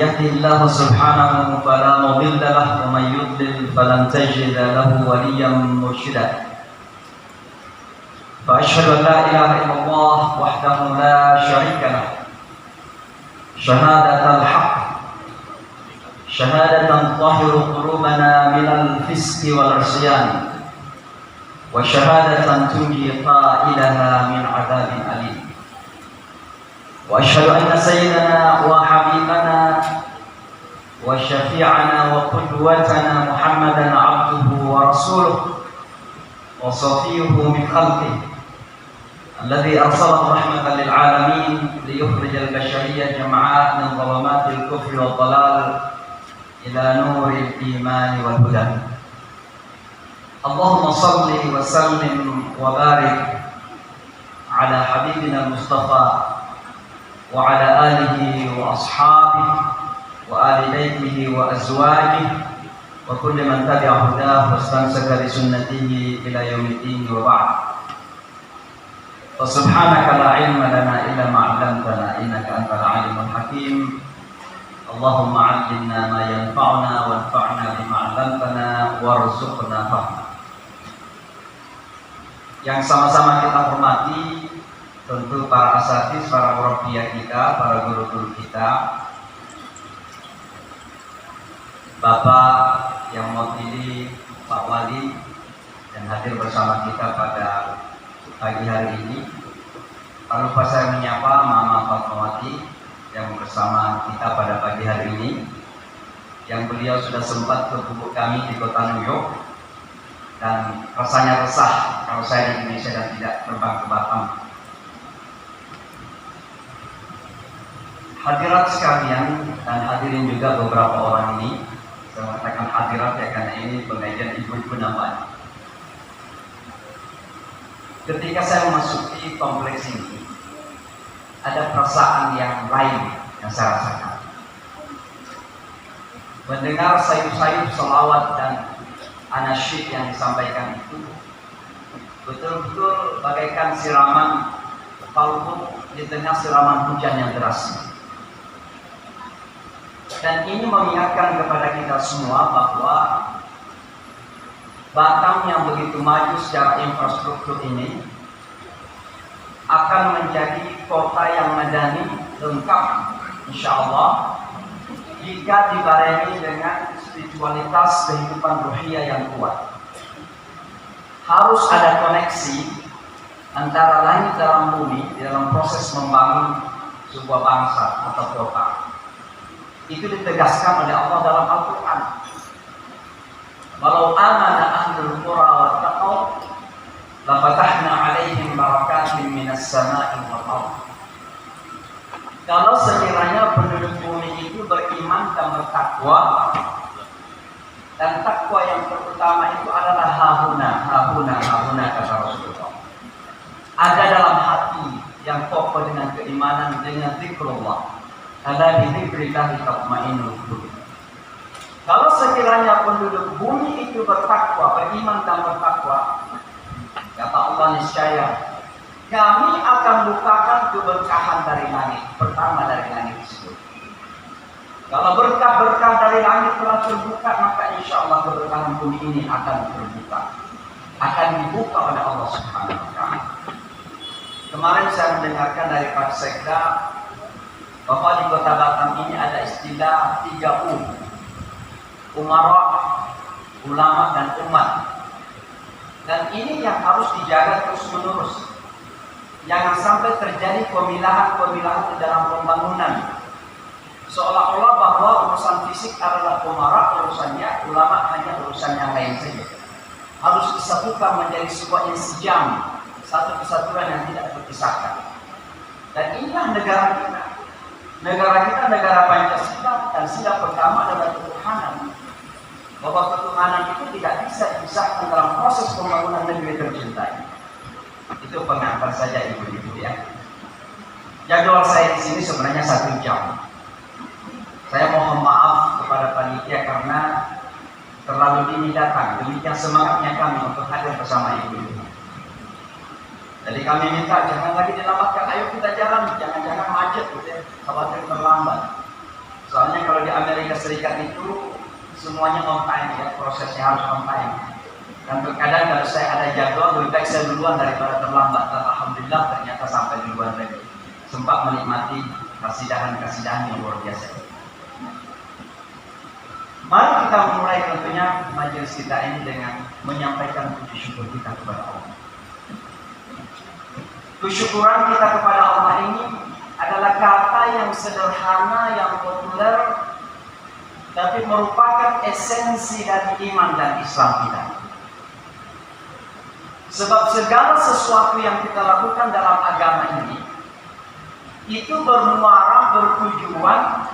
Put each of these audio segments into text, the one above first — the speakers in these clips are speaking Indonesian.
يهده الله سبحانه فلا مضل له ومن يضلل فلن تجد له وليا مرشدا فأشهد أن لا إله إلا الله وحده لا شريك له شهادة الحق شهادة تطهر قلوبنا من الفسق والعصيان وشهادة تنجي قائلها من عذاب أليم وأشهد أن سيدنا وحبيبنا وشفيعنا وقدوتنا محمدا عبده ورسوله وصفيه من خلقه الذي أرسله رحمة للعالمين ليخرج البشرية جمعاء من ظلمات الكفر والضلال إلى نور الإيمان والهدى. اللهم صل وسلم وبارك على حبيبنا المصطفى وعلى آله وأصحابه وآل بيته وأزواجه وكل من تبع هداه واستمسك بسنته إلى يوم الدين وبعد. فسبحانك لا علم لنا إلا ما علمتنا إنك أنت العليم الحكيم. اللهم علمنا ما ينفعنا وانفعنا بما علمتنا warzuqna fahma. Yang sama-sama kita hormati tentu para asatidz, para murabbiyah kita, para guru-guru kita, Bapak yang mewakili Pak Wali dan hadir bersama kita pada pagi hari ini. Tak lupa saya menyapa Mama Fatmawati yang bersama kita pada pagi hari ini, yang beliau sudah sempat ke gubuk kami di kota New York dan rasanya resah kalau saya di Indonesia dan tidak terbang ke Batam. Hadirat sekalian dan hadirin juga beberapa orang ini, saya mengatakan hadirat ya karena ini pengajian ibu-ibu namanya. Ketika saya memasuki kompleks ini, ada perasaan yang lain yang saya rasakan. Mendengar sayup-sayup selawat dan anasyid yang disampaikan itu betul-betul bagaikan siraman kalbu di tengah siraman hujan yang deras. Dan ini mengingatkan kepada kita semua bahwa Batam yang begitu maju secara infrastruktur ini akan menjadi kota yang madani lengkap insyaallah jika dibarengi dengan spiritualitas kehidupan ruhiyah yang kuat. Harus ada koneksi antara langit dalam bumi di dalam proses membangun sebuah bangsa atau kota. Itu ditegaskan oleh Allah dalam Al-Quran. Walau amana ahlul qura wattaqaw lafatahna 'alaihim barakatin minas sama'i wal ardh. Kalau sekiranya penduduk bumi itu beriman dan bertakwa, dan takwa yang terutama itu adalah hahuna kata Rasulullah. Ada dalam hati yang kokoh dengan keimanan, dengan zikrullah. Ala bidzikrillah tatma'innul qulub. Kalau sekiranya penduduk bumi itu bertakwa, beriman dan bertakwa, kata Allah niscaya kami akan bukakan keberkahan dari langit, pertama dari langit tersebut. Kalau berkah-berkah dari langit telah terbuka, maka insya Allah keberkahan bumi ini akan terbuka, akan dibuka oleh Allah Subhanahu wa Ta'ala. Kemarin saya mendengarkan dari Pak Sekda bahwa di kota Batam ini ada istilah 3 umara, ulama dan umat. Dan ini yang harus dijaga terus menerus. Jangan sampai terjadi pemilahan-pemilahan di dalam pembangunan. Seolah-olah bahwa urusan fisik adalah umara urusannya, ulama hanya urusan yang lain saja. Harus disatukan menjadi sebuah insijam, satu kesatuan yang tidak terpisahkan. Dan inilah negara kita. Negara kita negara Pancasila, dan sila pertama adalah ketuhanan. Bahwa ketuhanan itu tidak bisa dipisahkan dalam proses pembangunan negeri tercinta. Itu pengantar saja ibu-ibu ya. Jadwal saya di sini sebenarnya 1 jam. Saya mohon maaf kepada panitia karena terlalu dini datang. Demikian semangatnya kami untuk hadir bersama ibu-ibu. Jadi kami minta jangan lagi dilambatkan, ayo kita jalan, jangan-jangan macet gitu ya, khawatir terlambat. Soalnya kalau di Amerika Serikat itu semuanya on time ya, prosesnya harus on time. Dan terkadang kalau saya ada jadwal, lebih baik saya duluan daripada terlambat. Dan alhamdulillah ternyata sampai duluan lagi. Sempat menikmati kasidahan-kasidahan yang luar biasa. Mari kita memulai tentunya majelis kita ini dengan menyampaikan puji syukur kita kepada Allah. Kesyukuran kita kepada Allah ini adalah kata yang sederhana, yang populer, tapi merupakan esensi dari iman dan Islam kita. Sebab segala sesuatu yang kita lakukan dalam agama ini itu bermuara, bertujuan,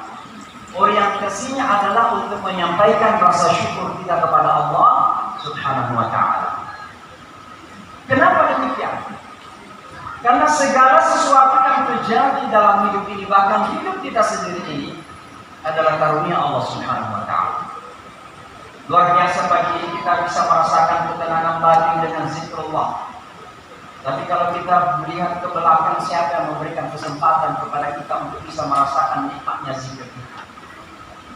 orientasinya adalah untuk menyampaikan rasa syukur kita kepada Allah Subhanahu wa ta'ala. Kenapa demikian? Karena segala sesuatu yang terjadi dalam hidup ini, bahkan hidup kita sendiri ini, adalah karunia Allah Subhanahu wa ta'ala. Luar biasa pagi ini kita bisa merasakan ketenangan batin dengan zikrullah. Tapi kalau kita melihat ke belakang, siapa yang memberikan kesempatan kepada kita untuk bisa merasakan nikmatnya zikir kita?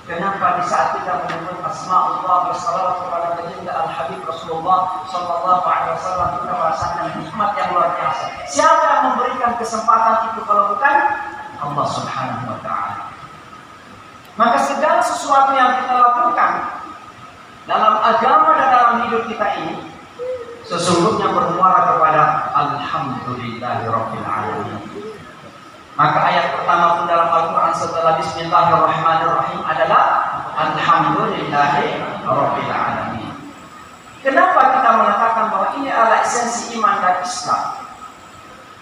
Kenapa di saat kita menyebut asma'ullah bersalawat kepada baginda Al-Habib Rasulullah sallallahu alaihi wasallam, kita merasakan nikmat yang luar biasa. Siapa yang memberikan kesempatan itu kalau bukan Allah Subhanahu wa ta'ala? Maka segala sesuatu yang kita lakukan dalam agama dan dalam hidup kita ini sesungguhnya bermuara kepada Alhamdulillahirabbil alamin. Maka ayat pertama pun dalam Al-Quran setelah Bismillahirrahmanirrahim adalah Alhamdulillahirabbil alamin. Kenapa kita mengatakan bahwa ini adalah esensi iman dan Islam?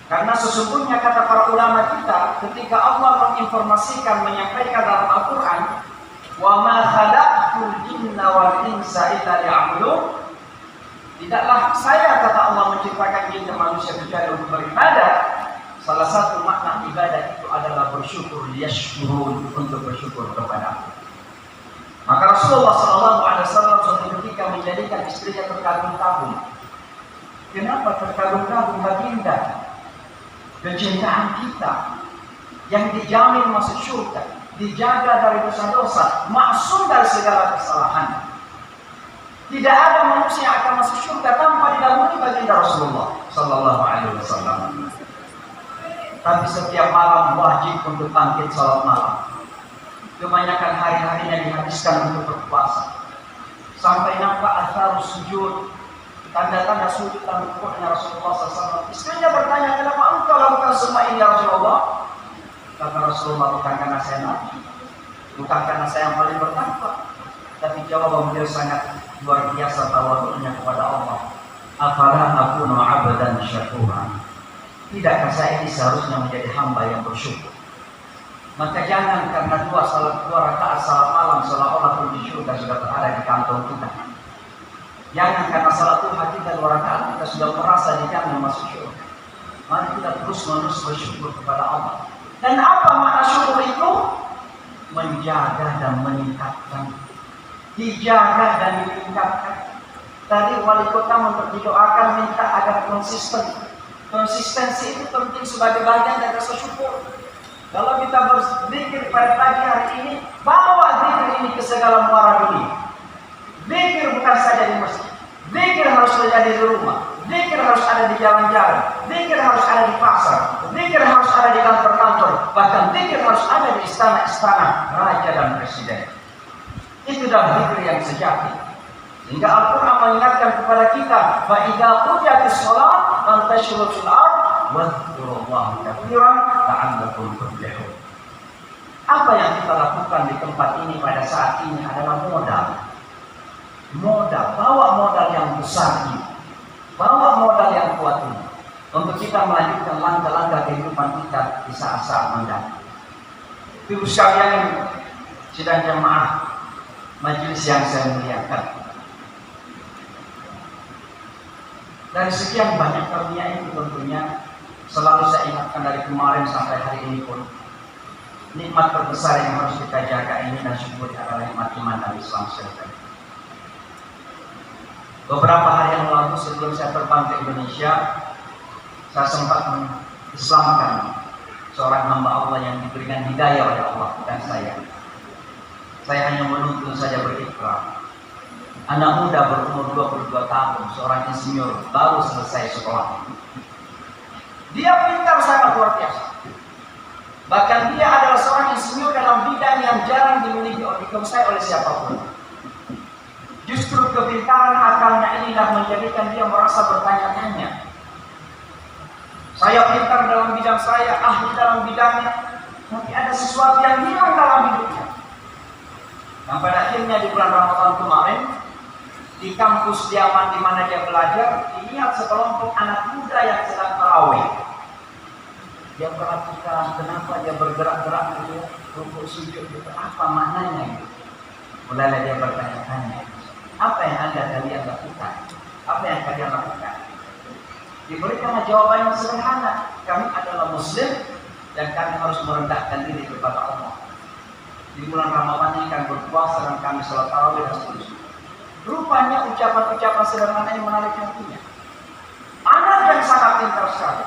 Karena sesungguhnya kata para ulama kita, ketika Allah menginformasikan, menyampaikan dalam Al-Quran, wa ma khalaqtul jinna wal insa illa liya'budun, tidaklah saya, kata Allah, menciptakan jin dan manusia kecuali untuk beribadah. Salah satu makna ibadah itu adalah bersyukur, liyashkurun, untuk bersyukur kepada Allah. Maka Rasulullah SAW suatu ketika menjadikan istrinya terkagum-kagum. Kenapa terkagum-kagum? Baginda, kecintaan kita yang dijamin masuk surga, dijaga dari dosa-dosa, maksum dari segala kesalahan. Tidak ada manusia yang akan masuk surga tanpa didahului baginda Rasulullah sallallahu alaihi wasallam. Tapi setiap malam wajib untuk bangkit salat malam. Kebanyakan hari-harinya dihabiskan untuk berpuasa. Sampai nampak atharus sujud, tanda-tanda sujud dan rukuknya Rasulullah SAW. Istrinya bertanya, kenapa engkau lakukan semua ini ya Rasulullah? Kata Rasulullah, bukan karena saya nabi, bukan karena saya yang paling bertakwa, tapi jawaban beliau sangat luar biasa tawadhu'nya kepada Allah. Afala akunu 'abdan syakura? Tidakkah saya ini seharusnya menjadi hamba yang bersyukur? Maka jangan karena dua rakaat salat malam seolah-olah kunci surga sudah berada di kantong kita. Jangan karena salat duha kita 2 rakaat kita sudah merasa dijamin masuk surga. Mari kita terus-menerus bersyukur kepada Allah. Dan apa makna syukur itu? Menjaga dan meningkatkan. Dijaga dan ditingkatkan. Tadi wali kota memperdoakan minta agar konsisten. Konsistensi itu penting sebagai bagian dari rasa syukur. Kalau kita berzikir pada pagi hari ini, bawa zikir ini ke segala muara dunia. Zikir bukan saja di masjid. Zikir harus terjadi di rumah. Zikir harus ada di jalan-jalan. Zikir harus ada di pasar. Zikir harus ada di kantor-kantor. Bahkan zikir harus ada di istana-istana raja dan presiden. Itu adalah zikir yang sejati. Hingga Al-Quran mengingatkan kepada kita, fa idza qudiyatis shalah fantashiru fil ardh wadhkurullaha katsiran la'allakum tuflihun. Apa yang kita lakukan di tempat ini pada saat ini adalah modal. Bawa modal yang besar ini, bawa modal yang kuat ini, untuk kita melanjutkan langkah-langkah kehidupan kita di saat-saat mendatang. Ibu sekalian, sidang jamaah majelis yang saya muliakan, dari sekian banyak karunia itu tentunya selalu saya ingatkan dari kemarin sampai hari ini pun, nikmat terbesar yang harus kita jaga ini dan syukuri adalah nikmat iman dan Islam serta. Beberapa hari yang lalu sebelum saya terbang ke Indonesia, saya sempat mengislamkan seorang hamba Allah yang diberikan hidayah oleh Allah, bukan saya. Saya hanya menuntun saja berikrar. Anak muda berumur 22 tahun, seorang insinyur, baru selesai sekolah. Dia pintar sangat luar biasa. Bahkan dia adalah seorang insinyur dalam bidang yang jarang dikuasai oleh siapapun. Justru kepintaran akalnya inilah menjadikan dia merasa bertanya-tanya. Saya pintar dalam bidang saya, ahli dalam bidangnya, tapi ada sesuatu yang hilang dalam hidupnya. Dan pada akhirnya di bulan Ramadan kemarin, di kampus Yaman di mana dia belajar, dilihat sekelompok anak muda yang sedang tarawih. Dia perhatikan kenapa dia bergerak-gerak gitu, rukuk sujud gitu, apa maknanya gitu. Mulailah dia bertanya-tanya, apa yang kalian lakukan? Apa yang kalian lakukan? Diberikan jawaban yang sederhana, kami adalah Muslim dan kami harus merendahkan diri kepada Allah. Di bulan Ramadan ini kami berpuasa dan kami salat tarawih dan seterusnya. Rupanya ucapan-ucapan sederhana yang menarik hatinya. Anak yang sangat pintar sekali.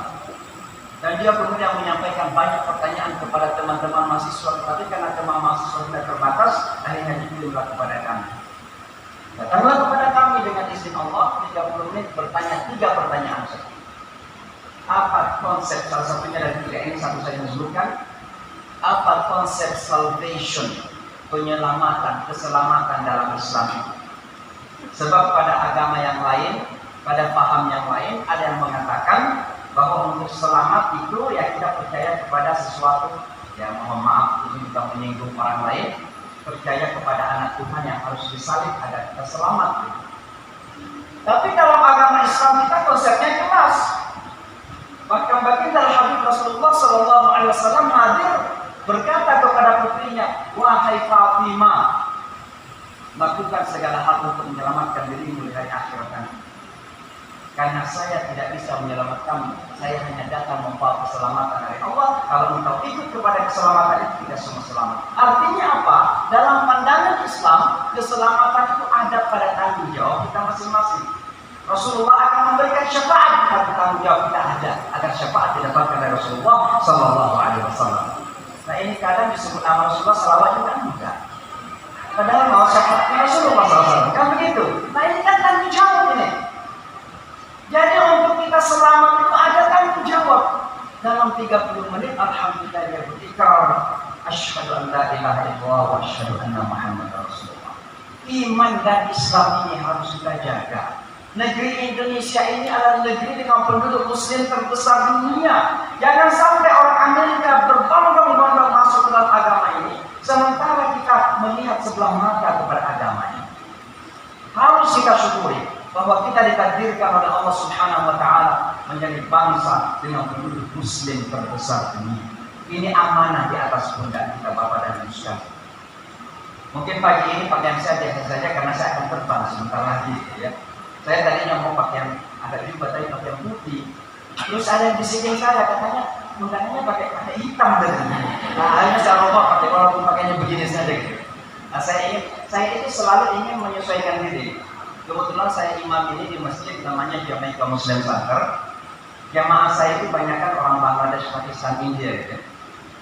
Dan dia kemudian menyampaikan banyak pertanyaan kepada teman-teman mahasiswa, tapi karena teman mahasiswa tidak terbatas, akhirnya dikirimlah kepada kami. Datanglah kepada kami dengan izin Allah, 30 menit bertanya 3 pertanyaan saja. Apa konsep, salah satunya dari 3 ini satu saya sebutkan, apa konsep salvation, penyelamatan, keselamatan dalam Islam itu? Sebab pada agama yang lain, pada paham yang lain, ada yang mengatakan bahwa untuk selamat itu ya kita percaya kepada sesuatu, ya mohon maaf ini kita menyinggung orang lain, percaya kepada anak Tuhan yang harus disalib agar kita selamat. Tapi dalam agama Islam kita konsepnya jelas. Bahkan baginda Habib Rasulullah SAW hadir berkata kepada putrinya, wahai Fatimah, lakukan segala hal untuk menyelamatkan dirimu dari akhirat nanti. Karena saya tidak bisa menyelamatkanmu, saya hanya datang membawa keselamatan dari Allah. Kalau engkau ikut kepada keselamatan itu, kita semua selamat. Artinya apa? Dalam pandangan Islam, keselamatan itu ada pada tanggung jawab kita masing-masing. Rasulullah akan memberikan syafaat, tapi tanggung jawab kita ada agar syafaat didapatkan dari Rasulullah Sallallahu Alaihi Wasallam. Nah ini kadang disebut nama Rasulullah salawat juga enggak. Padahal mau syafaatnya Rasulullah SAW kan begitu. Nah ini kan tanggung jawab ini. Jadi untuk kita selamat itu ada tanggung jawab. Dalam 30 menit alhamdulillah dia berikrar, asyhadu an la ilaha illallah wa asyhadu anna Muhammadar Rasulullah. Iman dan Islam ini harus kita jaga. Negeri Indonesia ini adalah negeri dengan penduduk muslim terbesar dunia. Jangan sampai orang Amerika berbondong-bondong masuk ke dalam agama ini, sementara kita melihat sebelah mata kepada agama ini. Harus kita syukuri bahwa kita ditakdirkan oleh Allah Subhanahu wa taala menjadi bangsa dengan penduduk muslim terbesar dunia. Ini amanah di atas pundak kita Bapak dan Ibu sekalian. Mungkin pagi ini pakaian saya biasa saja karena saya akan terbang sebentar lagi ya. Saya tadinya mau pakaian agak juga tapi pakaian putih. Terus ada yang bisikin saya katanya undangannya pakai hitam tadi. Nah, akhirnya saya rubah pakai walaupun pakainya begini saja gitu. Nah, saya itu selalu ingin menyesuaikan diri. Kebetulan saya imam ini di masjid namanya Jamaica Muslim Center. Jamaah saya itu banyakkan orang Bangladesh, Pakistan, India gitu.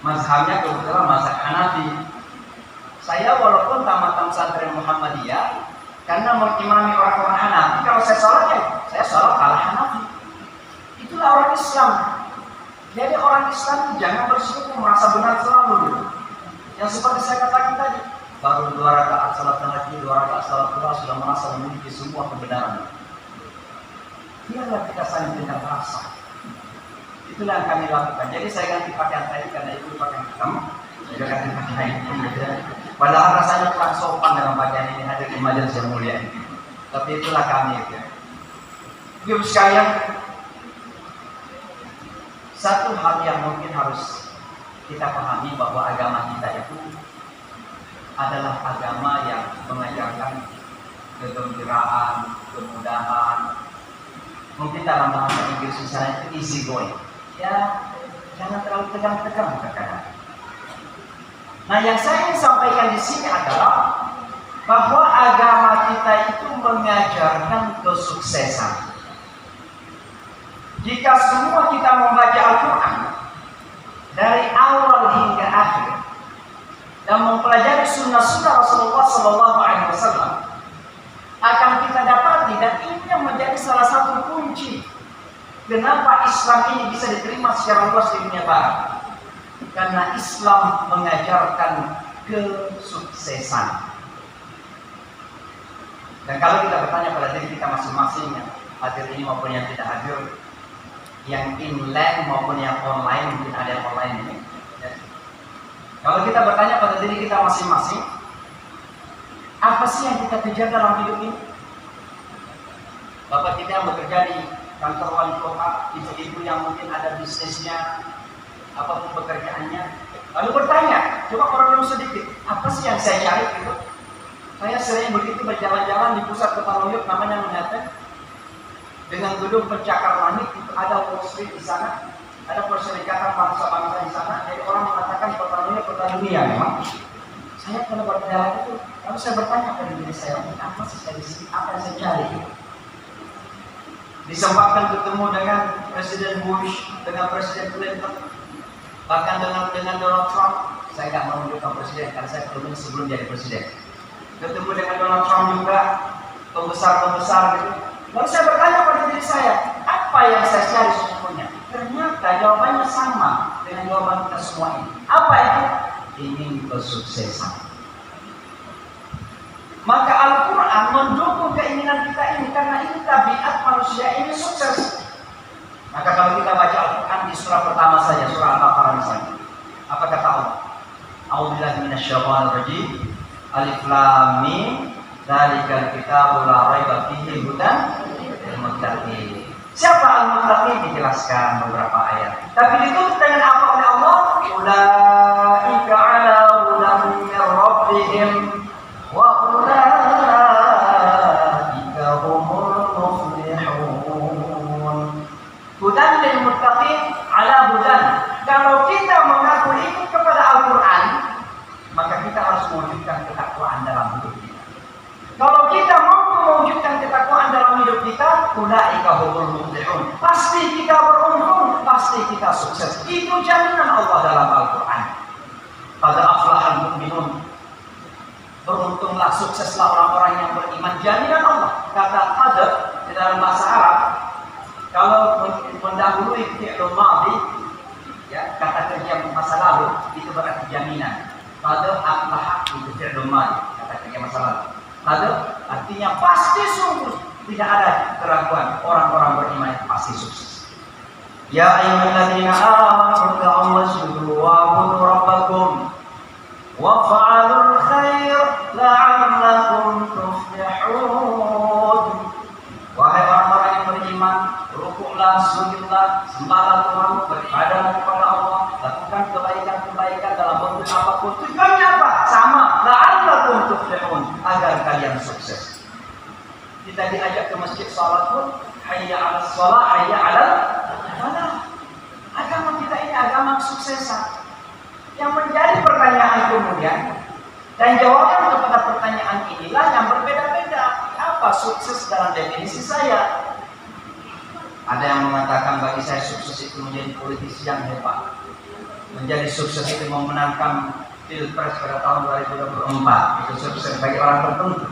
Mazhabnya kebetulan mazhab Hanafi. Saya walaupun tamatan pesantren Muhammadiyah, karena mengimami orang-orang Hanafi, kalau saya sholat ya saya sholat ala Hanafi. Itulah orang Islam. Jadi orang Islam jangan bersyukur merasa benar selalu gitu. Yang seperti saya katakan tadi, baru 2 rakaat salat lagi, 2 rakaat salat kedua sudah merasa memiliki semua kebenaran. Biarlah kita saling dengar rasa. Itulah yang kami lakukan. Jadi saya ganti pakaian tadi karena itu pakaian hitam, saya ganti pakaian hitam. Padahal rasanya kurang sopan dalam pakaian ini hadir di majelis yang mulia ini. Tapi itulah kami ya. Ibu sekalian, satu hal yang mungkin harus kita pahami bahwa agama kita itu adalah agama yang mengajarkan kegembiraan, kemudahan. Mungkin dalam bahasa Inggris misalnya itu easy going. Ya, jangan terlalu tegang-tegang kadang-kadang. Nah, yang saya ingin sampaikan di sini adalah bahwa agama kita itu mengajarkan kesuksesan. Jika semua kita membaca Al-Quran dari awal hingga akhir dan mempelajari sunnah-sunnah Rasulullah Sallallahu Alaihi Wasallam akan kita dapati, dan ini yang menjadi salah satu kunci kenapa Islam ini bisa diterima secara luas di dunia barat. Karena Islam mengajarkan kesuksesan. Dan kalau kita bertanya pada diri kita masing-masing, yang hadir ini maupun yang tidak hadir, yang inland maupun yang online, mungkin ada yang online ini. Ya. Kalau kita bertanya pada diri kita masing-masing, apa sih yang kita kejar dalam hidup ini? Bapak kita yang bekerja di kantor wali kota, ibu-ibu yang mungkin ada bisnisnya, apapun pekerjaannya, lalu bertanya, coba orang sedikit, apa sih yang saya cari itu? Saya sering begitu berjalan-jalan di pusat kota New York, namanya Manhattan, dengan gedung pencakar langit, itu ada Wall Street di sana, ada perserikatan bangsa-bangsa di sana. Jadi orang mengatakan kota New York kota dunia memang. Saya kalau berjalan itu, lalu saya bertanya pada diri saya, apa sih saya di sini, apa yang saya cari? Disempatkan ketemu dengan Presiden Bush, dengan Presiden Clinton, bahkan dengan Donald Trump. Saya tidak menunjukkan presiden karena saya belum sebelum jadi presiden. Ketemu dengan Donald Trump juga, pembesar-pembesar gitu. Lalu saya bertanya pada diri saya, apa yang saya cari sesungguhnya? Ternyata jawabannya sama dengan jawaban kita semua ini. Apa itu? Ingin kesuksesan. Maka Al-Quran mendukung keinginan kita ini, karena ini tabiat manusia ini sukses. Maka kalau kita baca Al-Quran di surah pertama saja, surah Al-Baqarah misalnya, apa kata Allah? A'udzubillahi minasyaitonir rajim. Alif Lam Mim, dzalikal kitabu la raiba fihi hudan lil muttaqin. Siapa al-muttaqin? Dijelaskan beberapa ayat. Tapi ditutup dengan apa oleh Allah? Ulaika ala hudan min rabbihim wa ulaika humul muflihun. Hudan lil muttaqin ala hudan. Kalau kita mengaku ikut kepada Al-Quran, maka kita harus mewujudkan ketakwaan dalam hidup kita. Kalau kita mampu mewujudkan ketakwaan dalam hidup kita, ulaika humul muflihun. Pasti kita beruntung, pasti kita sukses. Itu jaminan Allah dalam Al-Quran. Qad aflahal mu'minun. Beruntunglah, sukseslah orang-orang yang beriman. Jaminan Allah. Kata qad di dalam bahasa Arab, kalau mendahului fi'il madhi, ya, kata kerja masa lalu, itu berarti jaminan. Qad aflaha itu fi'il madhi, kata kerja masa lalu. Qad artinya pasti sungguh, tidak ada keraguan, orang-orang beriman pasti sukses. Ya ayyuhalladzina amanu ta'awwazhu wa'budu rabbakum wa fa'alul khair la'allakum tuflihun. Wahai orang-orang yang beriman, rukuklah, sujudlah, sembahlah Tuhan, beribadahlah kepada Allah, lakukan kebaikan-kebaikan dalam bentuk apapun. Tujuannya apa? Sama, la'allakum tuflihun, agar kalian sukses. Kita diajak ke masjid salat pun, hayya 'alas shalah, hayya 'alal falah. Agama kita ini agama kesuksesan. Yang menjadi pertanyaan kemudian, dan jawaban kepada pertanyaan inilah yang berbeda-beda. Apa sukses dalam definisi saya? Ada yang mengatakan bagi saya sukses itu menjadi politisi yang hebat, menjadi sukses itu memenangkan Pilpres pada tahun 2024, itu sukses bagi orang tertentu.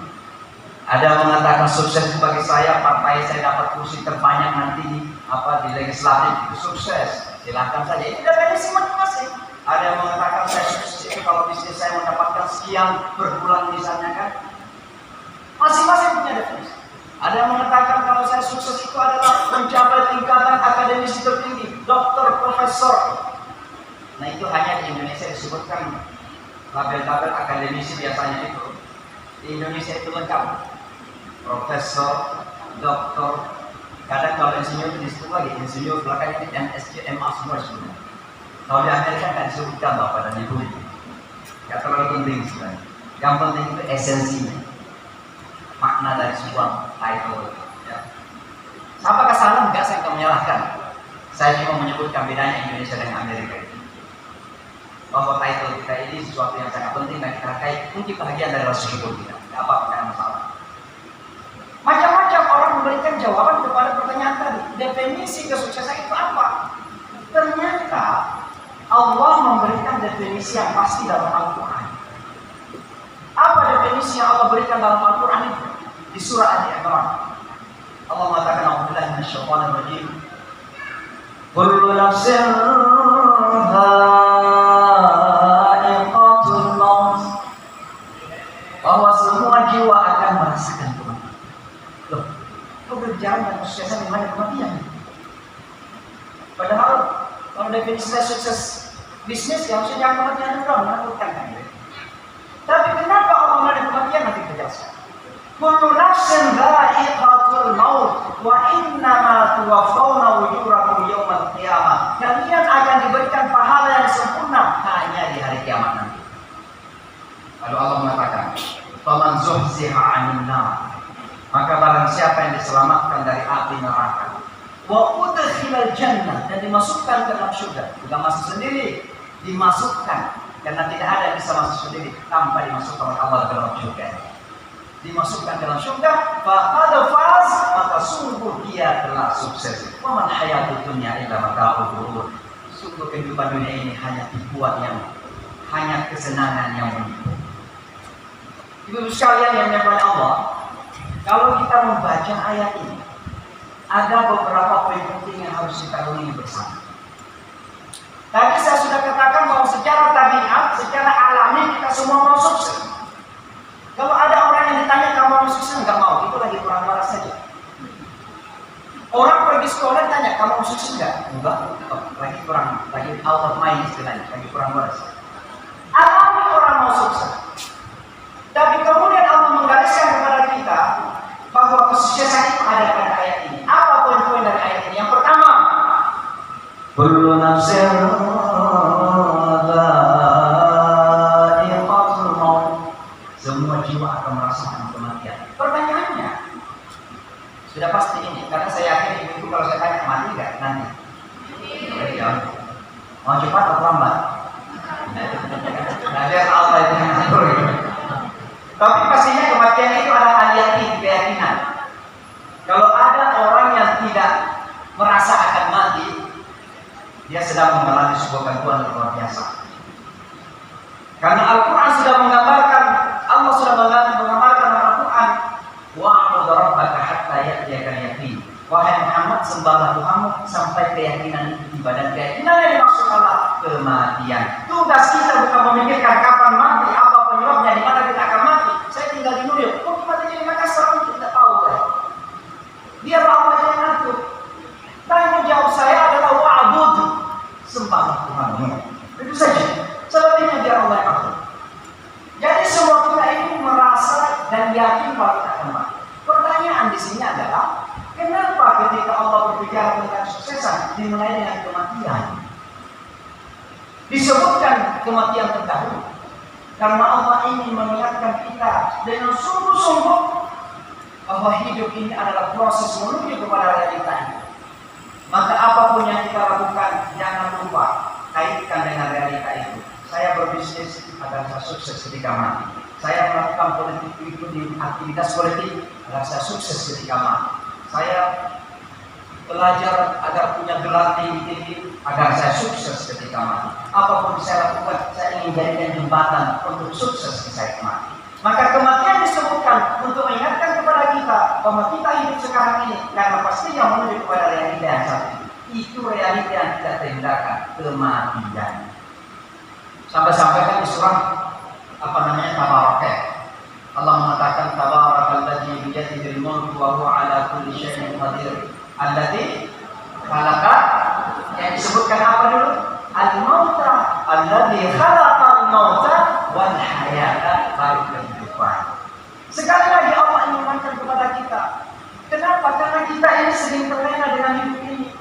Ada yang mengatakan sukses bagi saya, partai saya dapat kursi terbanyak nanti di legislatif, itu sukses. Silahkan saja, itu definisi masing-masing. Ada yang mengatakan saya sukses itu kalau bisnis saya mendapatkan sekian per bulan misalnya kan. Masing-masing punya definisi. Ada yang mengatakan kalau saya sukses itu adalah mencapai tingkatan akademisi tertinggi, doktor, profesor. Nah itu hanya di Indonesia disebutkan label-label akademisi biasanya itu. Di Indonesia itu lengkap, profesor, doktor. Kadang kalau insinyur itu disebut lagi insinyur, belakangnya MSc, MA semua sebenarnya. Kalau di Amerika kan disebutkan bapak dan ibu itu. Gak terlalu penting sebenarnya. Yang penting itu esensinya, makna dari sebuah title. Ya. Apakah salah? Enggak, saya akan menyalahkan. Saya cuma menyebutkan bedanya Indonesia dengan Amerika itu. Bahwa title kita ini sesuatu yang sangat penting dan kita hargai untuk bagian dari rasa syukur kita. Tidak apa-apa, tidak masalah. Macam-macam orang memberikan jawaban kepada pertanyaan tadi. Definisi kesuksesan itu apa? Ternyata Allah memberikan definisi yang pasti dalam Al-Quran. definisi yang Allah berikan dalam Al-Quran itu di surah Ali Imran. Allah mengatakan, "A'udzubillahi minasyaitonir rajim. Kullu nafsin dha'iqatul maut." Bahwa semua jiwa akan merasakan kematian. Loh, kok berbicara tentang kesuksesan di mana kematian? Padahal kalau definisi sukses bisnis ya harusnya jangan kematian juga menakutkan kan? Tapi kenapa Allah mengenai kematian nanti kita jelaskan. Kullu nafsin dha'iqatul maut wa innama tuwaffawna ujurakum yaumal qiyamah. Kalian akan diberikan pahala yang sempurna hanya di hari kiamat nanti. Lalu Allah mengatakan, "Faman zuhziha 'anil nar." Maka barang siapa yang diselamatkan dari api neraka, wa udkhilal jannah, dan dimasukkan ke dalam surga, bukan masuk sendiri, dimasukkan, karena tidak ada yang bisa masuk sendiri tanpa dimasukkan oleh Allah ke dalam surga. Dimasukkan ke dalam surga, faqad faz, maka sungguh dia telah sukses. Wa man hayatud dunya illa mata'ul ghurur. Sungguh kehidupan dunia ini hanya tipuan yang hanya kesenangan yang menipu. Ibu sekalian yang dimuliakan Allah, kalau kita membaca ayat ini, ada beberapa poin penting yang harus kita renungi bersama. Tadi saya sudah katakan bahwa secara tabiat, secara alami kita semua mau sukses. Kalau ada orang yang ditanya kamu mau sukses, nggak mau, itu lagi kurang waras saja. Orang pergi sekolah tanya kamu mau sukses nggak? Enggak, lagi kurang, lagi out of mind istilahnya, lagi kurang waras. Alami orang mau sukses. Tapi kemudian Allah menggariskan kepada kita bahwa kesuksesan itu ada pada ayat ini. Apa poin-poin dari ayat ini? Yang pertama, kullu nafsin dha'iqatul maut. Semua jiwa akan merasakan kematian. Pertanyaannya, sudah pasti ini, karena saya yakin ibu kalau saya tanya mati nggak nanti? Ya, mau cepat atau lambat? Nah, biar Allah itu yang ngatur. Tapi pastinya kematian itu adalah al-yaqin, keyakinan. Kalau ada orang yang tidak merasa akan mati, dia sedang mengalami sebuah gangguan yang luar biasa. Karena Al-Quran sudah menggambarkan, Allah sudah menggambarkan Al-Quran, wa'budu rabbaka hatta ya'tiyakal yaqin. Wahai Muhammad, sembahlah Tuhanmu sampai keyakinan itu tiba, dan keyakinan yang dimaksud adalah kematian. Tugas kita bukan memikirkan kapan mati, apa penyebabnya, di mana kita akan mati. Saya tinggal di New York, kok matinya di Makassar, kita tidak tahu kan? Biar Allah yang ngatur. Tanggung jawab saya adalah wa'bud, sembahlah Tuhanmu. Itu saja. Selebihnya biar Allah yang ngatur. Jadi semua kita ini merasa dan yakin bahwa kita akan mati. Pertanyaan di sini adalah, kenapa ketika Allah berbicara tentang kesuksesan dimulai dengan kematian? Disebutkan kematian terdahulu karena Allah ingin mengingatkan kita dengan sungguh-sungguh bahwa hidup ini adalah proses menuju kepada realita ini. Maka apapun yang kita lakukan, jangan lupa kaitkan dengan realita itu. Saya berbisnis agar saya sukses ketika mati. Saya melakukan politik itu di aktivitas politik agar saya sukses ketika mati. Saya belajar agar punya gelar tinggi agar saya sukses ketika mati. Apapun saya lakukan, saya ingin jadikan jembatan untuk sukses di saat mati. Maka kematian disebutkan untuk mengingatkan kepada kita bahwa kita hidup sekarang ini karena pastinya menuju kepada realita yang satu. Itu realita yang tidak terhindarkan, kematian. Sampai-sampai kan di surah Tabarakah, Allah mengatakan Tabarakalladzi biyadihil mulku wa huwa ala kulli syai'in qadir. Alladzi khalaqa, yang disebutkan apa dulu? Al-mauta, alladzi khalaqal mauta wal hayata, baru kehidupan. Sekali lagi Allah ingatkan kepada kita. Kenapa? Karena kita ini sering terlena dengan hidup ini.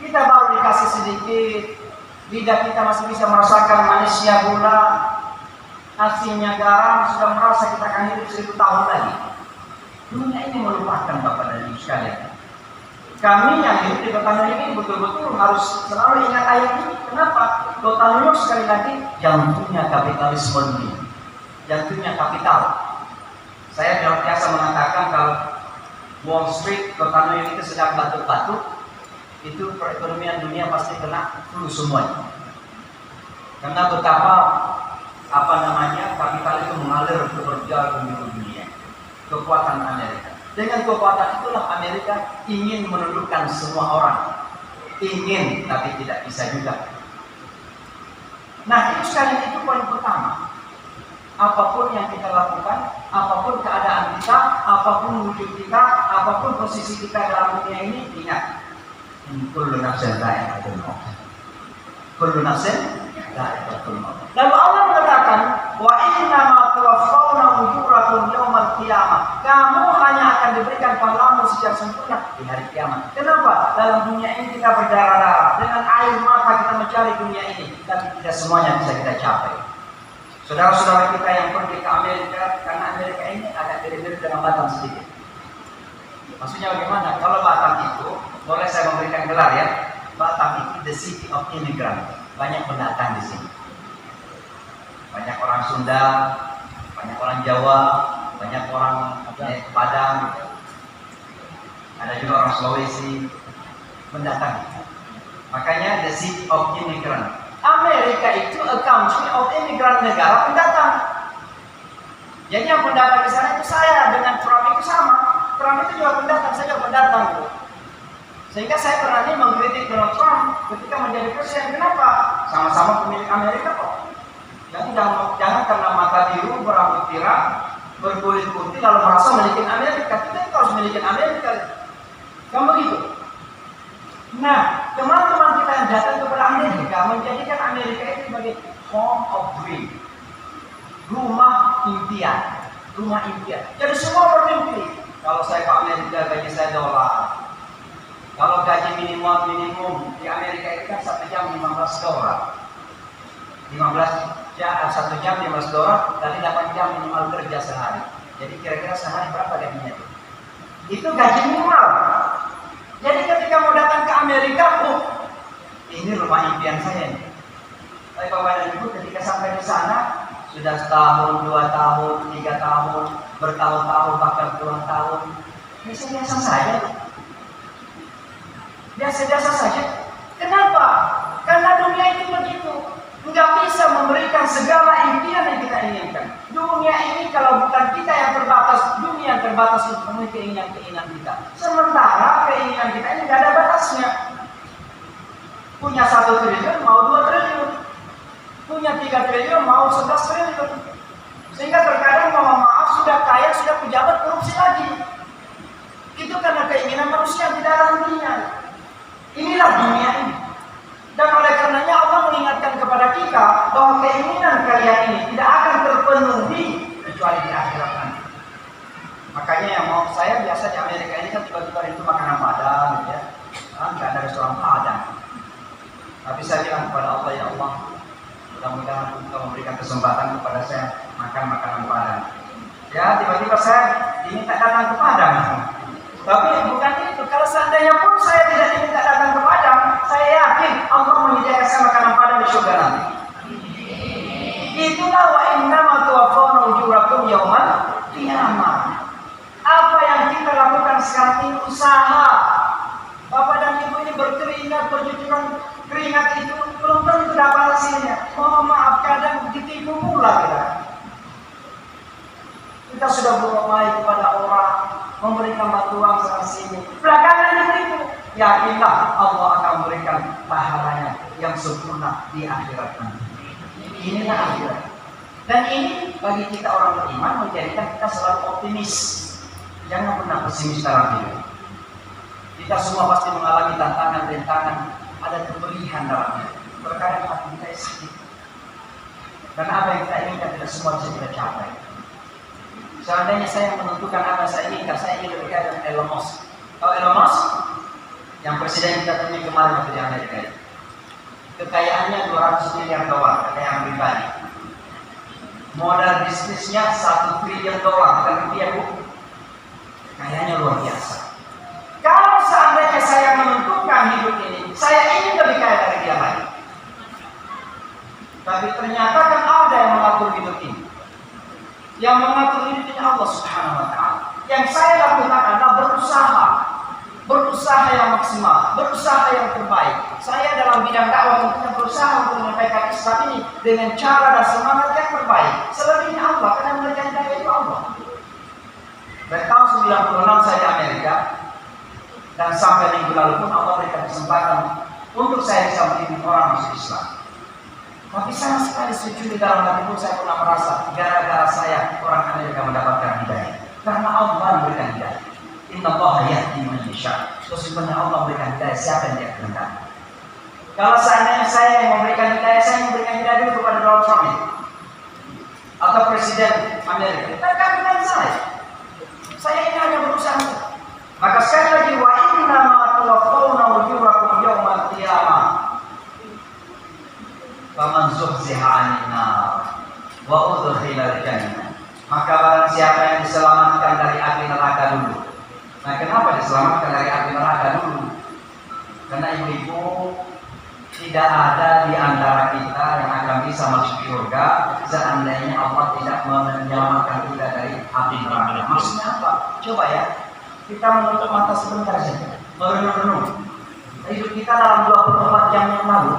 Kita baru dikasih sedikit, lidah kita masih bisa merasakan manisnya gula, asinnya garam, sudah merasa kita akan hidup 1000 tahun lagi. Dunia ini melupakan Bapak dan Ibu sekalian. Kami yang hidup di kota New York ini betul-betul harus selalu ingat ayat ini. Kenapa? Kota New York sekali lagi jantungnya kapitalisme dunia, jantungnya kapital. Saya biasa mengatakan kalau Wall Street, kota New York itu sedang batuk-batuk, itu perekonomian dunia pasti kena flu semuanya. Karena betapa kapital itu mengalir ke berbagai dunia. Kekuatan Amerika. Dengan kekuatan itulah Amerika ingin menundukkan semua orang. Ingin, tapi tidak bisa juga. Nah, itu sekali itu poin pertama. Apapun yang kita lakukan, apapun keadaan kita, apapun wujud kita, apapun posisi kita dalam dunia ini, ingat, kullu nafsin dha'iqatul maut. Kullu nafsin dha'iqatul maut. Lalu Allah mengatakan, wa inna ma tuwaffawna ujurakum yaumal qiyamah. Kamu hanya akan diberikan pahlamu secara sempurna di hari kiamat. Kenapa? Dalam dunia ini kita berdarah-darah, dengan air mata kita mencari dunia ini, tapi tidak semuanya bisa kita capai. Saudara-saudara kita yang pergi ke Amerika, karena Amerika ini agak mirip-mirip dengan Batam sedikit. Maksudnya bagaimana? Kalau Batam itu, boleh saya memberikan gelar ya, Batam itu the city of immigrant. Banyak pendatang di sini. Banyak orang Sunda, banyak orang Jawa, banyak orang Padang, ada juga orang Sulawesi, pendatang. Makanya the city of immigrant. Amerika itu a country of immigrant, negara pendatang. Jadi yang pendatang di sana itu saya, dengan Trump itu sama. Trump itu juga pendatang, saya juga pendatang. Sehingga saya berani mengkritik Donald Trump ketika menjadi presiden. Kenapa? Sama-sama pemilik Amerika kok. Jadi jangan karena mata biru, berambut pirang, berkulit putih lalu merasa memiliki Amerika. Kita harus memiliki Amerika. Kan begitu? Nah, teman-teman kita yang datang kepada Amerika menjadikan Amerika itu sebagai home of dream, rumah impian, rumah impian. Jadi semua bermimpi. Kalau saya ke Amerika gaji saya $. Kalau gaji minimum di Amerika itu kan 1 jam $15. 1 jam $15, tadi 8 jam minimal kerja sehari. Jadi kira-kira sehari berapa gajinya itu? Itu gaji minimal. Jadi ketika mau datang ke Amerika, ini rumah impian saya nih. Tapi Bapak dan Ibu ketika sampai di sana, sudah setahun, 2 tahun, 3 tahun, bertahun-tahun, bahkan puluhan tahun, biasa-biasa saja. Biasa-biasa saja. Kenapa? Karena dunia itu begitu. Nggak bisa memberikan segala impian yang kita inginkan. Dunia ini kalau bukan kita yang terbatas, dunia yang terbatas untuk memenuhi keinginan-keinginan kita. Sementara keinginan kita ini nggak ada batasnya. Punya 1 triliun mau 2 triliun, punya 3 triliun mau 11 triliun. Sehingga terkadang mohon maaf sudah kaya, sudah pejabat korupsi lagi. Itu karena keinginan manusia yang tidak ada hentinya. Inilah dunia ini. Dan oleh karenanya Allah mengingatkan kepada kita bahwa keinginan kalian ini tidak akan terpenuhi kecuali di akhirat nanti. Makanya yang mau saya biasa di Amerika ini kan tiba-tiba itu makanan Padang, ya, nggak ada restoran Padang. Tapi saya bilang kepada Allah, ya Allah, mudah-mudahan Engkau memberikan kesempatan kepada saya makan makanan Padang. Ya tiba-tiba saya diminta datang ke Padang. Tapi bukan itu. Kalau seandainya pun saya tidak diminta datang ke Padang, saya yakin Allah menyediakan saya makanan Padang di surga nanti. Itulah wa innama tuwaffawna ujurakum yaumal qiyamah. Apa yang kita lakukan sekarang ini usaha. Bapak dan Ibu ini berkeringat, berjujuran keringat itu belum tentu dapat hasilnya. Mohon maaf, kadang ditipu pula kita. Kita sudah berdoa kepada orang, memberikan bantuan sana sini. Belakangan ditipu. Yakinlah Allah akan memberikan pahalanya yang sempurna di akhirat nanti. Inilah akhirat. Dan ini bagi kita orang beriman menjadikan kita selalu optimis. Jangan pernah pesimis dalam hidup. Kita semua pasti mengalami tantangan, rintangan, ada kepedihan dalamnya. Terkadang hati kita sakit. Karena apa yang kita inginkan tidak semua bisa kita capai. Seandainya saya menentukan apa saya inginkan, saya ingin lebih kaya dengan Elon Musk. Kalau Elon Musk, yang presiden kita temui kemarin waktu di Amerika, kekayaannya $200 miliar, kekayaan pribadi. Modal bisnisnya $1 triliun, bukan rupiah, Bu. Kayaknya luar biasa. Kalau seandainya saya menentukan hidup ini, saya ingin lebih kaya dari dia lagi. Tapi ternyata kan ada yang mengatur hidup ini. Yang mengatur hidup ini Allah Subhanahu wa Ta'ala. Yang saya lakukan adalah berusaha berusaha yang maksimal, berusaha yang terbaik. Saya dalam bidang dakwah tentunya berusaha untuk menyampaikan Islam ini dengan cara dan semangat yang terbaik. Selebihnya Allah, karena memberikan hidayah itu Allah. Dari tahun 96 saya di Amerika, dan sampai minggu lalu pun Allah berikan kesempatan untuk saya bisa mendidik orang masuk Islam. Tapi sama sekali sejujurnya dalam hati pun saya pernah merasa gara-gara saya orang Amerika mendapatkan hidayah. Karena Allah memberikan hidayah. Inna Allah yahdi man yasha. Sesungguhnya Allah memberikan hidayah siapa yang dia kehendaki. Kalau seandainya saya yang memberikan hidayah, saya memberikan hidayah dulu kepada Donald Trump atau Presiden Amerika. Mereka dengan saya ini hanya berusaha. Maka sekali lagi wa inna ma tuwaffawna ujurakum yawmal qiyamah. Faman zuhziha 'anil nar wa udkhilal jannah. Maka barang siapa yang diselamatkan dari api neraka dulu. Nah, kenapa diselamatkan dari api neraka dulu? Karena ibu-ibu, tidak ada di antara kita yang akan bisa masuk surga seandainya Allah tidak menyelamatkan kita dari api neraka. Maksudnya apa? Coba ya, kita menutup mata sebentar saja, merenung-renung. Hidup kita dalam 24 jam yang lalu,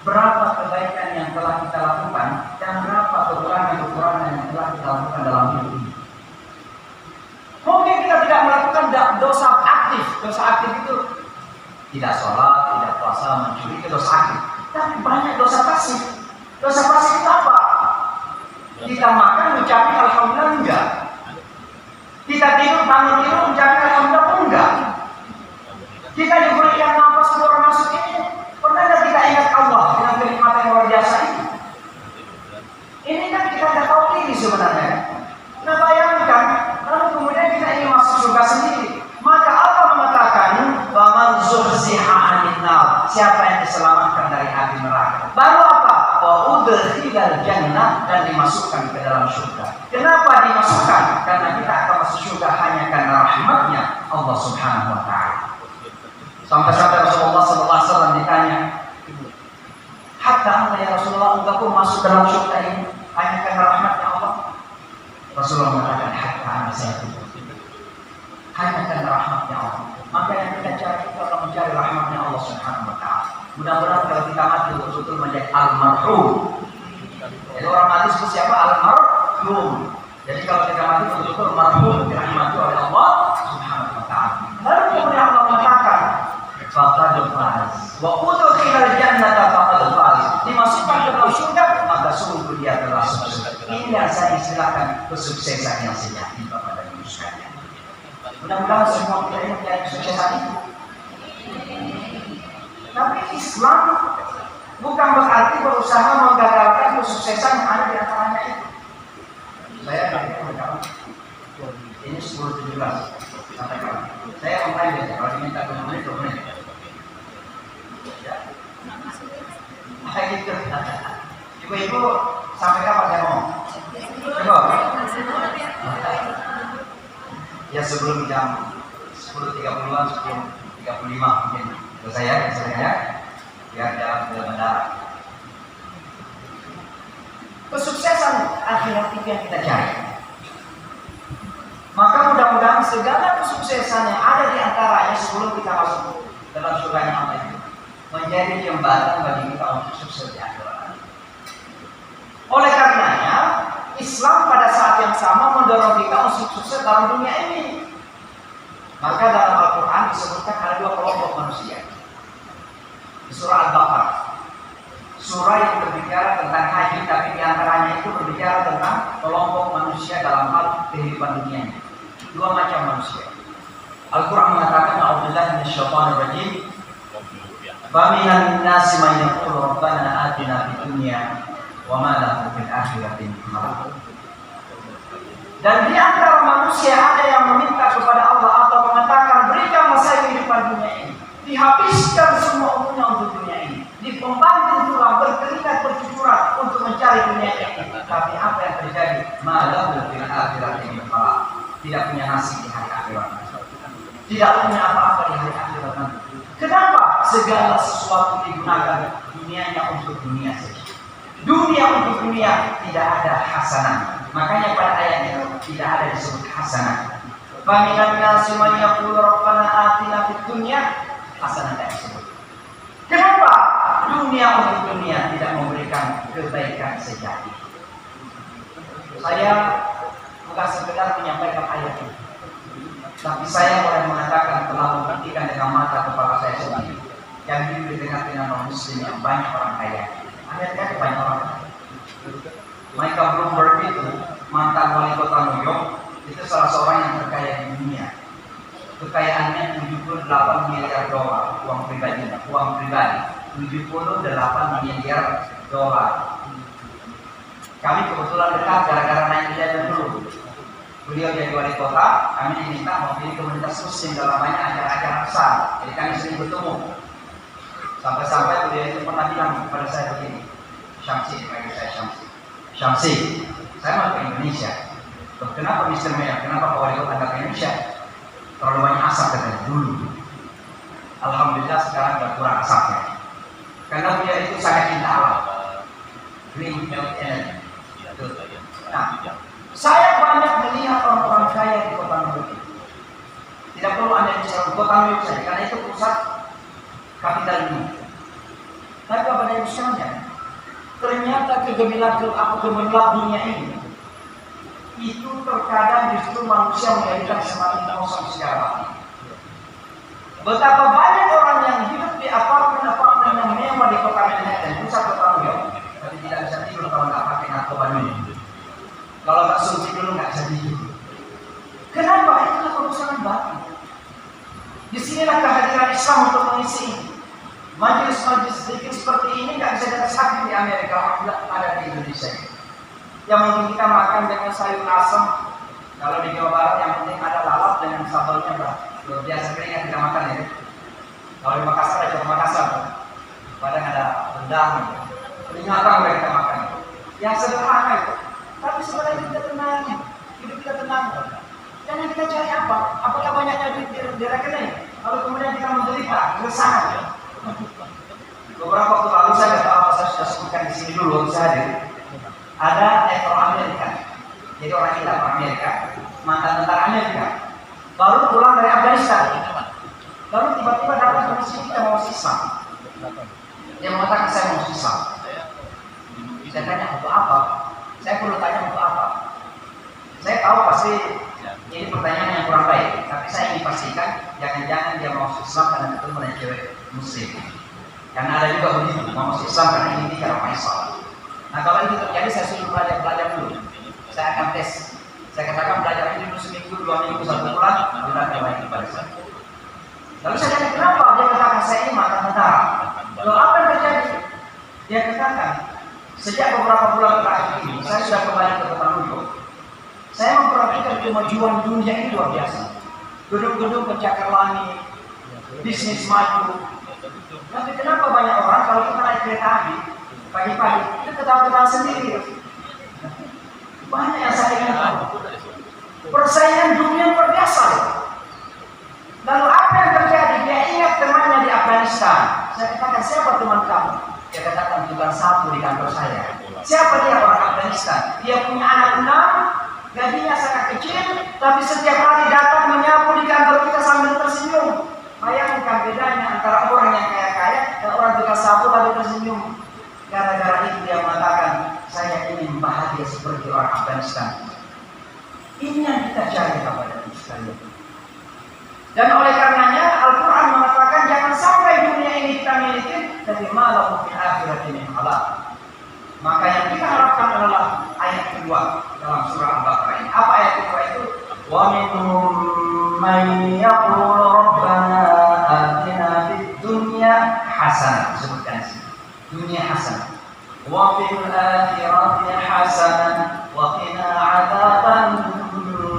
berapa kebaikan yang telah kita lakukan dan berapa kekurangan-kekurangan yang telah kita lakukan dalam hidup ini. Mungkin kita tidak melakukan dosa aktif. Dosa aktif itu tidak sholat, tidak puasa, mencuri, itu dosa aktif. Tapi banyak dosa pasif. Dosa pasif itu apa? Kita makan mengucapkan alhamdulillah enggak. Kita tidur bangun tidur mengucapkan alhamdulillah pun enggak. Kita diberikan nafas keluar masuk ini. Pernah tidak kita ingat Allah dengan kenikmatan yang luar biasa ini? Ini kan kita tidak tahu diri sebenarnya. Nah, bayangkan, lalu kemudian kita ingin masuk surga sendiri. Maka Allah mengatakan, "Faman zuhziha 'anil nar." Siapa yang diselamatkan dari api neraka? Baru apa? Wa udkhilal jannah, dan dimasukkan ke dalam surga. Kenapa dimasukkan? Karena kita akan masuk surga hanya karena rahmatnya Allah Subhanahu wa taala. Sampai-sampai Rasulullah SAW ditanya, "Hatta anta ya Rasulullah, engkau pun masuk dalam surga ini hanya karena rahmatnya Allah?" Rasulullah mengatakan, "Hatta anta saya pun hanya karena rahmatnya Allah." Maka yang kita cari itu adalah mencari rahmatnya Allah Subhanahu wa taala. Mudah-mudahan kalau kita mati betul-betul menjadi almarhum. Jadi orang mati itu siapa? Almarhum. Jadi kalau kita mati betul-betul marhum, dirahmati oleh Allah Subhanahu wa taala. Lalu kemudian Allah mengatakan, faqad faz wa udkhilal jannata faqad faz. Dimasukkan ke dalam surga, maka sungguh dia telah sukses. Ini yang saya istilahkan kesuksesan yang sejati Bapak dan Ibu sekalian. Mudah-mudahan semua kita ini mencari kesuksesan itu. Tapi Islam bukan berarti berusaha menggagalkan kesuksesan yang ada di antaranya itu. Saya ini 10:17 sampai kapan? Saya online aja, kalau diminta 2 menit, 2 menit. Ya. Gitu. Ibu-ibu, sampai kapan saya mau? Coba. Ya sebelum jam 10.30-an, 10.35 mungkin. Selesai ya, biar jalan ke bandara. Kesuksesan akhirat itu yang kita cari. Maka mudah-mudahan segala kesuksesan yang ada di antaranya sebelum kita masuk dalam surganya Allah itu menjadi jembatan bagi kita untuk sukses di akhirat. Oleh karenanya, Islam pada saat yang sama mendorong kita untuk sukses dalam dunia ini. Maka dalam Al-Quran disebutkan ada 2 kelompok manusia. Di surah Al-Baqarah, surah yang berbicara tentang haji, tapi diantaranya itu berbicara tentang kelompok manusia dalam hal kehidupan dunia. 2 macam manusia. Al-Quran mengatakan, "A'udzubillahi minasyaitonir rajim. Faminan nasi man yaqulu rabbana atina fid dunya wa ma lahu fil akhirati min khalaq." Dan di antara manusia ada yang meminta kepada Allah atau mengatakan, "Berikanlah saya kehidupan dunia ini." Dihabiskan semua umurnya untuk dunia ini. Dipembantu tulang berkeringat bercucuran untuk mencari dunia ini. Tapi apa yang terjadi? Malahu fil akhirati min khalaq. Tidak punya nasib di hari akhirat. Tidak punya apa-apa di hari akhirat nanti. Kenapa? Segala sesuatu digunakan dunianya untuk dunia saja. Dunia untuk dunia, tidak ada hasanah. Makanya pada ayat itu tidak ada disebut hasanah. Faminan nasi man yaqulu rabbana atina fid dunya hasanatan. Kenapa dunia untuk dunia tidak memberikan kebaikan sejati? Saya bukan sekedar menyampaikan ayat ini, tapi saya boleh mengatakan telah membuktikan dengan mata kepala saya sendiri yang hidup dengan non-muslim yang banyak orang kaya. Amerika banyak orang kaya. Michael Bloomberg itu mantan wali kota New York, itu salah seorang yang terkaya di dunia. Kekayaannya 78 miliar dolar uang pribadi, 78 miliar dolar. Kami kebetulan dekat gara-gara naik dia dulu. Beliau jadi wali kota, kami diminta mewakili komunitas muslim dalam banyak acara-acara besar. Jadi kami sering bertemu. Sampai-sampai beliau itu pernah bilang kepada saya begini, Syamsi, panggil saya Syamsi, saya mau ke Indonesia. Loh, kenapa Mr. Mayor? Kenapa Pak Wali Kota ke Indonesia? Terlalu banyak asap katanya dulu. Alhamdulillah sekarang sudah kurang asapnya. Karena beliau itu sangat cinta alam. Green Health Energy. Nah, saya banyak melihat orang-orang kaya di kota New York. Tidak perlu Anda bicara kota New York saja, karena itu pusat kapital dunia. Tapi pada misalnya, ternyata kegemilang dunia ini itu terkadang justru manusia menjadikan semakin kosong secara batin. Betapa banyak orang yang hidup di apartemen yang mewah di kota Manhattan, pusat kota New York, tapi tidak bisa tidur kalau nggak pakai narkoba dulu. Kalau nggak suntik dulu nggak bisa tidur. Kenapa? Itulah kerusakan batin. Disinilah kehadiran Islam untuk mengisi ini. Majelis-majelis zikir seperti ini nggak bisa dirasakan di Amerika, ada di Indonesia. Yang mungkin kita makan dengan sayur asam. Kalau di Jawa Barat yang penting ada lalap dengan sambalnya luar biasa kering, kita makan ya. Kalau di Makassar ada Jawa Makassar, padahal ada rendang, peringatan yang kita makan. Yang sederhana itu. Tapi sebenarnya kita tenang, hidup kita tenang. Dan yang kita cari apa? Apakah banyaknya duit di rekening? Lalu kemudian kita menderita, keresahan. Beberapa waktu lalu saya nggak tahu apa saya sudah sebutkan di sini dulu waktu saya hadir. Ada ekor Amerika, jadi orang kita orang Amerika, mantan tentara Amerika, baru pulang dari Afghanistan. Lalu tiba-tiba datang ke masjid kita mau Islam. Dia mengatakan saya mau Islam. Saya tanya untuk apa? Saya perlu tanya untuk apa? Saya tahu pasti ini pertanyaan yang kurang baik, tapi saya ingin pastikan jangan-jangan dia mau Islam karena ketemu dengan cewek Muslim. Karena ada juga begitu, mau Islam karena ini cara Islam. Nah kalau itu terjadi saya suruh belajar dulu. Saya akan tes. Saya katakan belajar ini dulu seminggu, 2 minggu, 1 bulan, lalu akan baik kepada saya. Lalu saya tanya kenapa? Dia katakan saya ini mantan tentara. Lalu apa yang terjadi? Dia katakan sejak beberapa bulan terakhir ini saya sudah kembali ke kota New York. Saya memperhatikan kemajuan dunia ini luar biasa. Gedung-gedung pencakar langit, bisnis maju. Tapi kenapa banyak orang kalau kita naik kereta api pagi-pagi itu ketawa-ketawa sendiri? Banyak yang saya ingin tahu. Persaingan dunia luar biasa. Lalu apa yang terjadi? Dia ingat temannya di Afghanistan. Saya katakan siapa teman kamu? Dia katakan tukang sapu di kantor saya. Siapa dia? Orang Afghanistan. Dia punya anak 6, gajinya sangat kecil, tapi setiap hari datang menyapu di kantor kita sambil tersenyum. Bayangkan bedanya antara orang yang kaya-kaya dan orang tukang sapu tapi tersenyum. Gara-gara itu dia mengatakan, saya ingin bahagia seperti orang Afghanistan. Ini yang kita cari kepada sekalian. Dan oleh karenanya Al-Quran mengatakan jangan sampai dunia ini kita miliki, tapi malah di akhirat ini halal. Maka yang kita harapkan adalah ayat kedua dalam surah Al-Baqarah ini. Apa ayat kedua itu? Wa minhum man yaqulu rabbana atina fid dunya hasanah. Sebutkan di sini. Dunia hasanah. Wa fil akhirati hasanah wa qina adzaban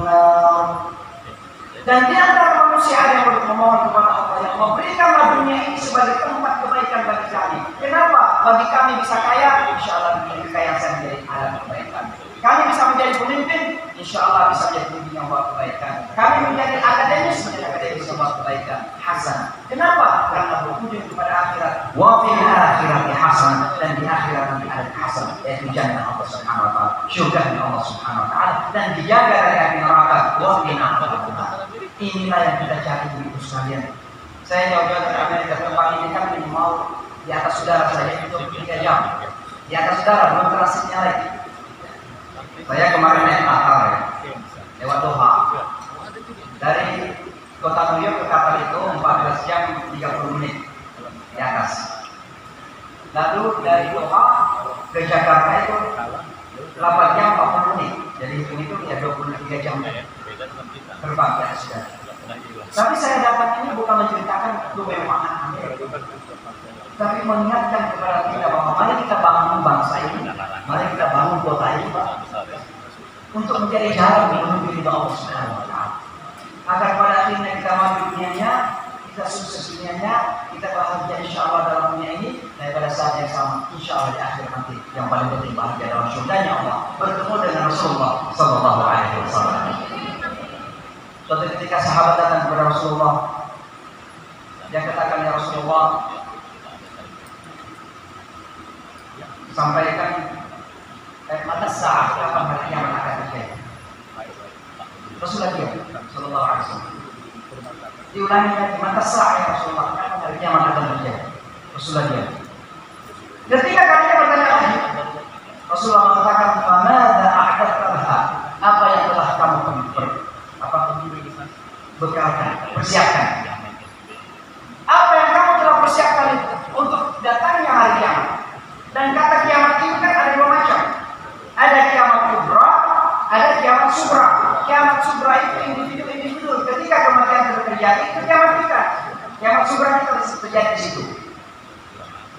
nar. Dan di antara manusia ada yang memohon kepada Allah yang memberikanlah dunia ini sebagai tempat kebaikan bagi kami. Kenapa? Bagi kami bisa kaya, insya Allah dunia kekayaan saya menjadi alat kebaikan. Kami bisa menjadi pemimpin, insya Allah bisa menjadi pemimpin yang buat kebaikan. Kami menjadi akademis, menjadi akademis yang buat kebaikan. Hasan. Kenapa? Karena berujung kepada akhirat. Wa fil akhirati hasan, dan di akhirat nanti ada hasan, yaitu jannah Allah Subhanahu wa taala, surga Allah Subhanahu wa taala, dan dijaga dari api neraka. Wa qina adzabannar. Inilah yang kita cari di ibu sekalian. Saya jauh-jauh dari Amerika, tempat ini kan minimal di atas udara saja itu 3 jam. Di atas udara belum transitnya lagi. Saya kemarin naik kapal ya, lewat Doha. Dari kota New York ke kapal itu 14 jam 30 menit di atas. Lalu dari Doha ke Jakarta itu 8 jam 40 menit. Jadi itu ya 23 jam terbang ya sudah. Tapi saya datang ini bukan menceritakan kemewahan Amerika, tapi mengingatkan kepada kita bahwa mari kita bangun bangsa ini, mari kita bangun kota ini untuk menjadi jalan menuju ridha Allah Subhanahu wa taala. Agar pada akhirnya kita maju dunianya, kita sukses dunianya, kita bahagia insyaallah dalam dunia ini, dan pada saat yang sama insyaallah di akhir nanti yang paling penting bahagia dalam surganya Allah, bertemu dengan Rasulullah sallallahu alaihi wasallam. Suatu ketika sahabat datang kepada Rasulullah, dia katakan, ya Rasulullah, sampaikan mata saat kapan hari kiamat akan terjadi. Rasulullah dia sallallahu alaihi wasallam diulangi lagi, mata saat ya Rasulullah, kapan hari kiamat akan terjadi. Rasulullah dia. Ketika kalian bertanya lagi, Rasulullah mengatakan, "Famada a'dadta laha?" Apa yang telah kamu bekalkan, persiapkan. Apa yang kamu telah persiapkan itu untuk datangnya hari kiamat. Dan kata kiamat itu kan ada 2 macam. Ada kiamat kubra, ada kiamat subra. Kiamat subra itu individu. Ketika kematian itu terjadi, itu kiamat kita. Kiamat subra kita terjadi di situ.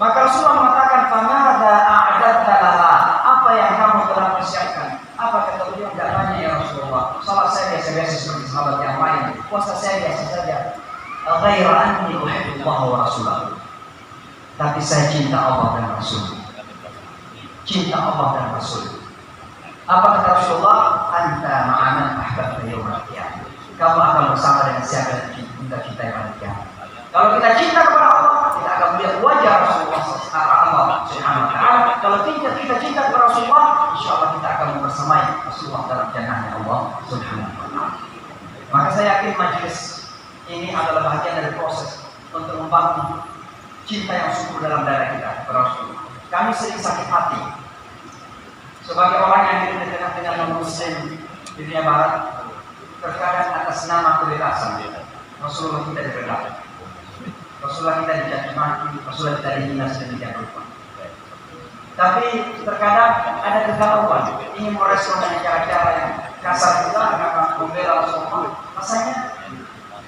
Maka Rasulullah mengatakan, "Famada a'dadta laha?" Apa yang kamu telah persiapkan? Apa kata beliau? Enggak nanya ya Rasulullah. Salat saya biasa-biasa seperti sahabat yang lain. Puasa saya biasa saja. Ghaira anni uhibbullah wa rasulahu. Tapi saya cinta Allah dan Rasul. Cinta Allah dan Rasul. Apa kata Rasulullah? Anta ma'aman ahbabta yawmal qiyamah. Kamu akan bersama dengan siapa yang kita cintai pada kiamat. Kalau kita cinta kepada Allah, kita akan melihat wajah Rasulullah Subhanahu wa taala. Kalau kita cinta kepada Rasulullah, insyaallah kita akan bersamai Rasulullah dalam jannahnya Allah Subhanahu wa taala. Maka saya yakin majelis ini adalah bagian dari proses untuk membangun cinta yang subur dalam dada kita kepada Rasulullah. Kami sering sakit hati sebagai orang yang hidup di tengah-tengah non-muslim di dunia barat, terkadang atas nama kebebasan Rasulullah kita dibedakan, Rasulullah kita dicaci maki, Rasulullah kita dihina sedemikian rupa. Tapi terkadang ada kegalauan, ingin merespon dengan cara-cara yang kasar juga karena membela Rasulullah. Rasanya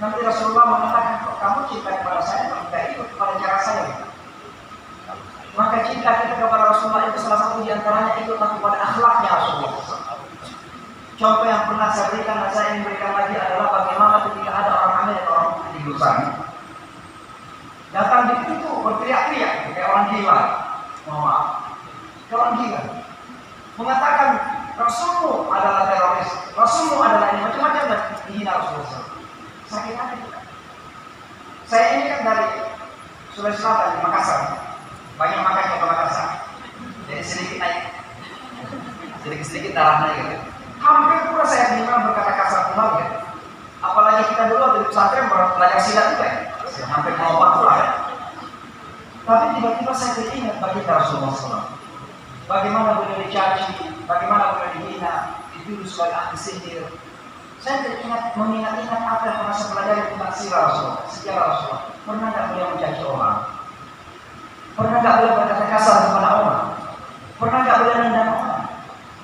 nanti Rasulullah mengatakan, kok kamu cinta kepada saya, tapi tidak ikut kepada cara saya. Maka cinta kita kepada Rasulullah itu salah satu diantaranya ikutlah kepada akhlaknya Rasulullah. Contoh yang pernah saya berikan dan saya ingin berikan lagi adalah bagaimana ketika ada orang Amerika, orang di Luzon, datang di pintu berteriak-teriak kayak orang gila, mohon maaf, orang gila, mengatakan Rasulmu adalah teroris, Rasulmu adalah ini, macam-macam dan dihina Rasulullah. Sakit hati kita. Saya ini kan dari Sulawesi Selatan di Makassar, banyak makanya ke Makassar, jadi sedikit naik, sedikit darah naik gitu. Hampir pula saya dengar berkata kasar pula ya. Apalagi kita dulu di pesantren belajar silat juga ya. Hampir mau pula ya. Tapi tiba-tiba saya teringat bagi Rasulullah SAW. Bagaimana beliau dicaci, bagaimana beliau dihina, dituduh sebagai ahli sihir. Saya teringat mengingat-ingat apa yang pernah saya pelajari tentang sirah Rasulullah, sejarah Rasulullah. Pernah nggak beliau mencaci orang? Pernah nggak beliau berkata kasar kepada orang? Pernah nggak beliau nendang orang?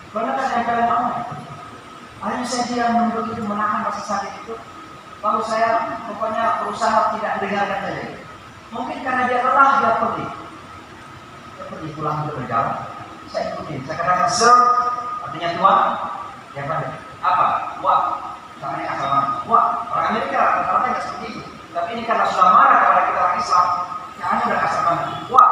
Pernah nggak nempelin orang? Hanya saya diam menunduk itu, menahan rasa sakit itu. Lalu saya pokoknya berusaha tidak mendengarkan saja. Mungkin karena dia lelah, dia pergi. Dia pergi pulang untuk berjalan. Saya ikutin. Saya katakan sir, artinya tuan. Ya balik. Apa? Wah, namanya agama. Wah, orang Amerika rata-rata nggak seperti itu. Tapi ini karena sudah marah kepada kita orang Islam, yang udah kasar banget. Wah,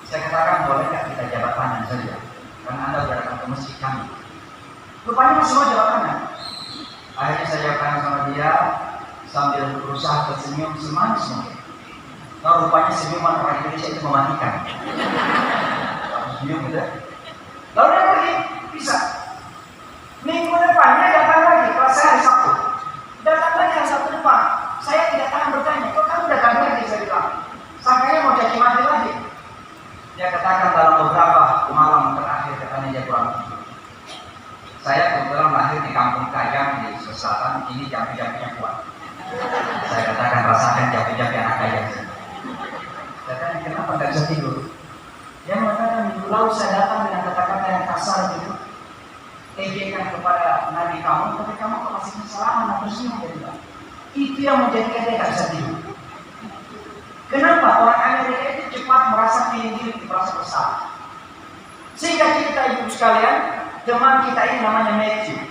saya katakan boleh nggak kita jabat tangan saja, karena Anda sudah datang ke masjid kami. Rupanya semua jabat tangan. Akhirnya saya jabat tangan sama dia sambil berusaha tersenyum semanis mungkin. Kalau rupanya senyuman orang Indonesia itu mematikan. Senyum gitu. Lalu dia pergi, bisa. Minggu depannya datang lagi, kalau saya hari Sabtu. Datang lagi rasakan capek-capek anak ayam. Katanya kenapa nggak bisa tidur? Dia mengatakan minggu lalu saya datang dengan kata-kata yang kasar gitu, ejekan kepada nabi kamu, tapi kamu kok masih kesalahan atau senyum dia bilang. Itu yang menjadikan dia nggak bisa tidur. Kenapa orang Amerika itu cepat merasa diri, merasa bersalah? Sehingga kita ibu sekalian, teman kita ini namanya Matthew.